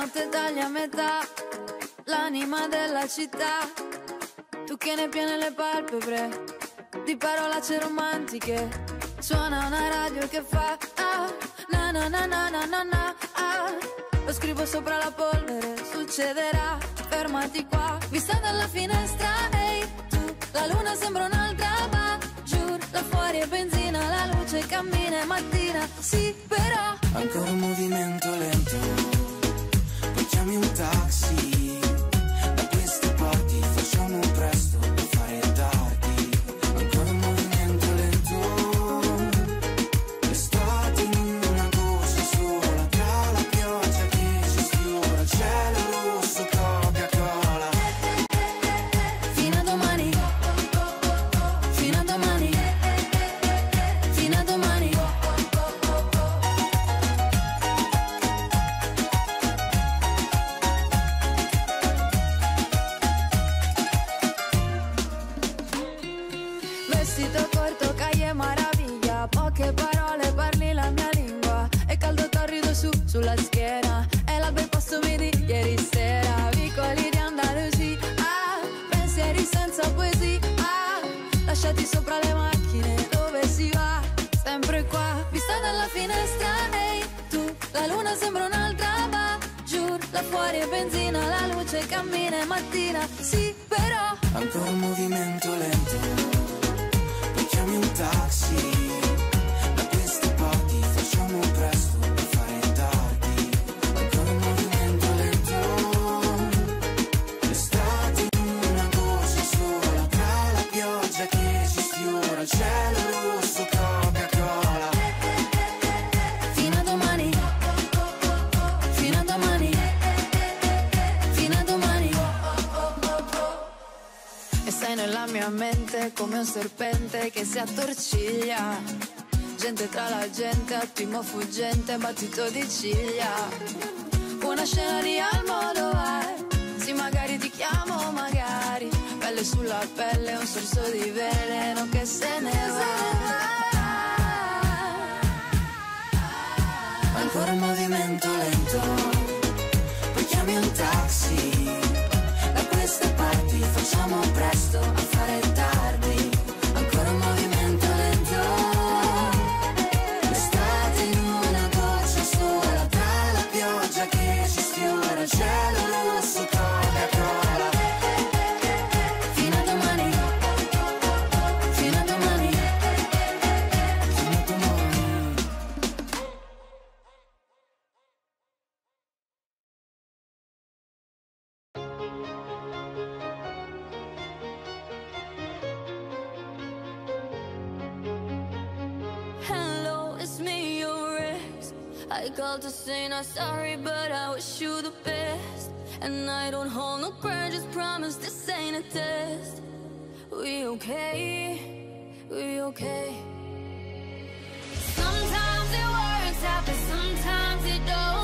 notte taglia a metà l'anima della città. Tu che ne piene le palpebre di parolacce romantiche. Suona una radio che fa na na na na na na na Lo scrivo sopra la polvere, succederà, fermati qua. Vista dalla finestra, ehi, tu, la luna sembra un'altra, ma giù, là fuori è benzina, la luce cammina, è mattina, sì, però. Ancora un movimento lento, poi chiami un taxi. Da queste parti facciamo presto per fare tardi. Ancora un movimento lento, l'estate in una corsa sola, tra la pioggia che ci sfiora, il cielo rosso, Coca-Cola. Fino a domani, fino a domani, fino a domani. Vestito corto, calle maraviglia, poche parole, parli la mia lingua. È caldo torrido sulla schiena, è l'alba il pasto mi di ieri sera. Vicoli di Andalusia, pensieri senza poesia, lasciati sopra le macchine, dove si va? Sempre qua, vista dalla finestra, ehi, tu, la luna sembra un'altra, va giù, là fuori è benzina, la luce cammina, è mattina, sì, però. Ancora un movimento lento, poi chiami un taxi. Da queste parti facciamo presto per fare tardi. Ancora un movimento lento, l'estate in una corsa sola, tra la pioggia che ci sfiora, il cielo rosso, Coca-Cola. Fino a domani, fino a domani, fino a domani. E sei nella mia mente come un serpente che si attorciglia. Gente tra la gente, attimo fuggente, battito di ciglia. Una scena di Almodovar, sì magari ti chiamo, magari. Pelle sulla pelle, un sorso di veleno che se ne va. Ancora un movimento lento, poi chiami un taxi. Da queste parti facciamo presto a fare tardi. Ancora un movimento lento, l'estate in una goccia sola, tra la pioggia che ci sfiora, il cielo rosso, Coca-Cola. Fino a domani, fino a domani. Fino a domani. Hello, it's me, your ex. I called to say not sorry, but I wish you the best. And I don't hold no grudges, promise this ain't a test. We okay? We okay? Sometimes it works out, but sometimes it don't.